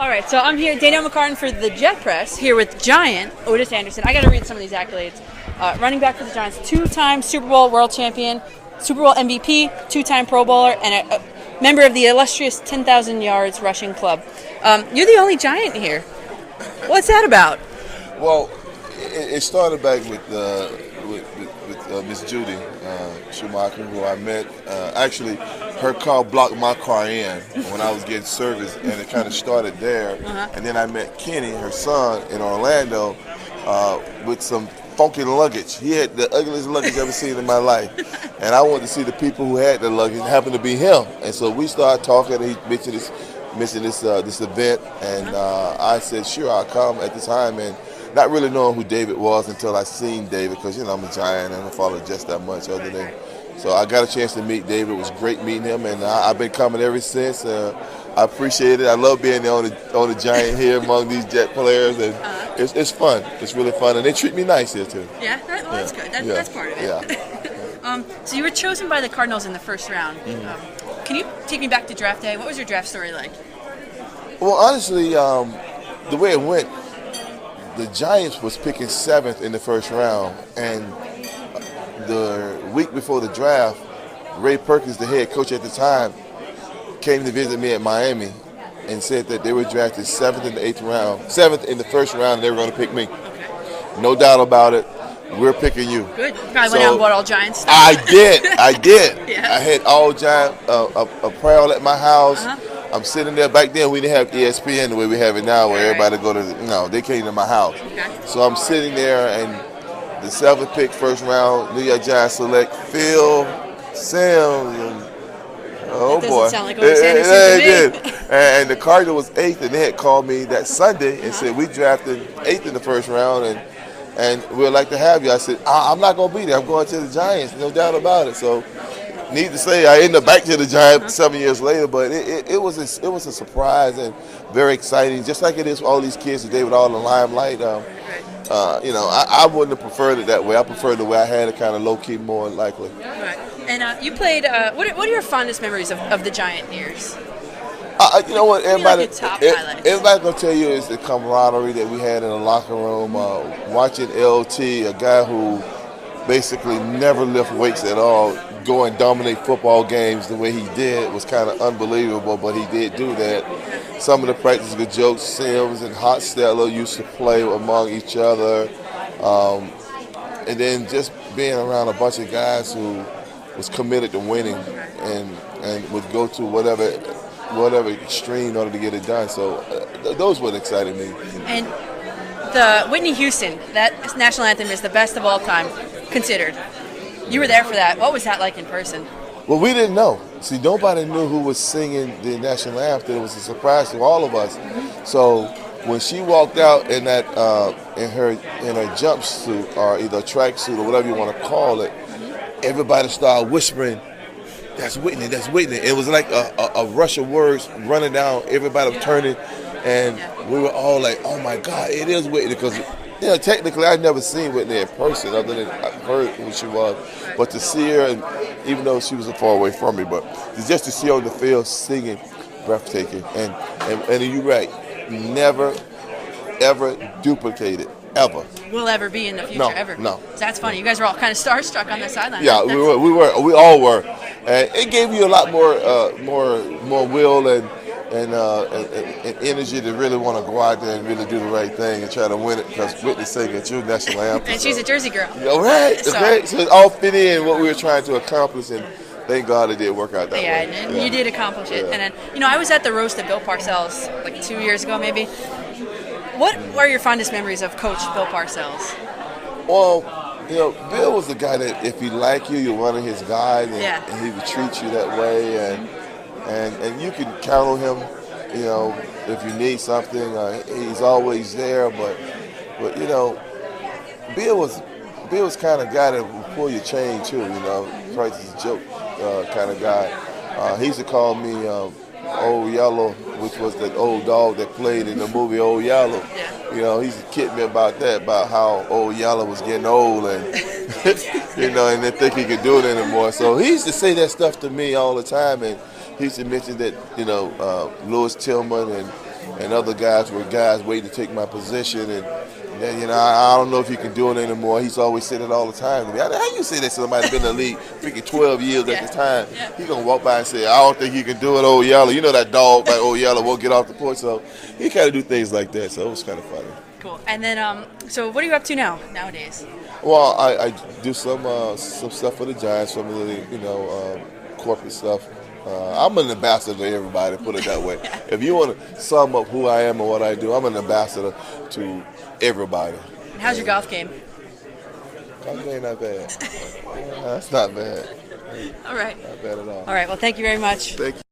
All right, so I'm here, Danielle McCartan for the Jet Press, here with Giant Ottis Anderson. I got to read some of these accolades. Running back for the Giants, 2-time Super Bowl world champion, Super Bowl MVP, 2-time Pro Bowler, and a member of the illustrious 10,000 yards rushing club. You're the only Giant here. What's that about? Well, it started back with Miss Judy Schumacher, who I met. Actually, her car blocked my car in when I was getting service, and it kind of started there. And then I met Kenny, her son, in Orlando with some funky luggage. He had the ugliest luggage I've ever seen in my life. And I wanted to see the people who had the luggage. It happened to be him. And so we started talking, and he mentioned this event, and I said, sure, I'll come at the time. And not really knowing who David was until I seen David, because, you know, I'm a Giant and I don't follow just that much other than. So I got a chance to meet David. It was great meeting him, and I've been coming ever since. I appreciate it. I love being on the Giant here among these Jet players, and it's fun. It's really fun, and they treat me nice here too. Yeah, that's good. That's part of it. Yeah. So you were chosen by the Cardinals in the first round. Can you take me back to draft day? What was your draft story like? Well, honestly, the way it went, the Giants was picking 7th in the first round, and the week before the draft, Ray Perkins, the head coach at the time, came to visit me at Miami and said that they were drafted 7th in the 8th round, 7th in the first round, and they were going to pick me. Okay. No doubt about it. We're picking you. Good. You probably went out and bought all Giants stuff. I did. Yeah. I had all Giant apparel at my house. I'm sitting there. Back then, we didn't have ESPN the way we have it now, where everybody go to. They came to my house. Okay. So I'm sitting there, and the 7th pick, first round, New York Giants select Phil Simms. And, oh that boy! Doesn't sound like Ottis Anderson to me. Did. And the Cardinal was 8th, and they had called me that Sunday and said we drafted 8th in the first round, and we'd like to have you. I said I'm not going to be there. I'm going to the Giants, no doubt about it. So. Need to say, I ended up back to the Giants 7 years later, but it was a surprise and very exciting, just like it is for all these kids today with all the limelight. I wouldn't have preferred it that way. I preferred the way I had it, kind of low key, more likely. Right. And you played. What are your fondest memories of the Giant years? You know what? Everybody's gonna tell you is the camaraderie that we had in the locker room. Watching LT, a guy who basically never lift weights at all, go and dominate football games the way he did was kind of unbelievable, but he did do that. Some of the practical jokes Sims and Hotsteller used to play among each other, and then just being around a bunch of guys who was committed to winning and would go to whatever extreme in order to get it done. So those what excited me. And the Whitney Houston, that national anthem is the best of all time, considered. You were there for that. What was that like in person? Well, we didn't know. See, nobody knew who was singing the national anthem. It was a surprise to all of us. So when she walked out in that in her jumpsuit or either a tracksuit or whatever you want to call it, everybody started whispering, "That's Whitney, that's Whitney." It was like a rush of words running down. Everybody turning, and we were all like, "Oh my God, it is Whitney!" Because technically, I'd never seen Whitney in person, other than I heard who she was. But to see her, and even though she was far away from me, but just to see her on the field singing, breathtaking. And you're right, never, ever duplicated, ever. Will ever be in the future, ever. No. So that's funny. You guys were all kind of starstruck on the sideline. Yeah, we all were, and it gave you a lot more will and energy to really want to go out there and really do the right thing and try to win it, because Whitney sang at your national anthem. And she's a Jersey girl. All right, okay. So it all fit in what we were trying to accomplish, and thank God it did work out that way. And you did accomplish it. Yeah. And then, I was at the roast of Bill Parcells like 2 years ago maybe. What were your fondest memories of Coach Bill Parcells? Well, Bill was the guy that if he liked you, you're one of his guys, and he would treat you that way, and you can count on him, if you need something. He's always there, but Bill was kind of guy that would pull your chain too, practice joke kind of guy. He used to call me Old Yellow, which was that old dog that played in the movie Old Yellow. Yeah. He used to kid me about that, about how Old Yellow was getting old and and didn't think he could do it anymore. So he used to say that stuff to me all the time, and he used to mention that Louis Tillman and other guys were guys waiting to take my position. And then, you know, I don't know if he can do it anymore. He's always said it all the time to me. How you say that somebody's been in the league freaking 12 years at the time? He gonna walk by and say, I don't think he can do it, Old Yeller. You know that dog by Old Yeller won't get off the porch. So he kind of do things like that. So it was kind of funny. Cool. And then, so what are you up to nowadays? Well, I do some stuff for the Giants, some of the corporate stuff. I'm an ambassador to everybody, put it that way. If you want to sum up who I am and what I do, I'm an ambassador to everybody. And how's your golf game? Golf game not bad. That's not bad. All right. Not bad at all. All right. Well, thank you very much. Thank you.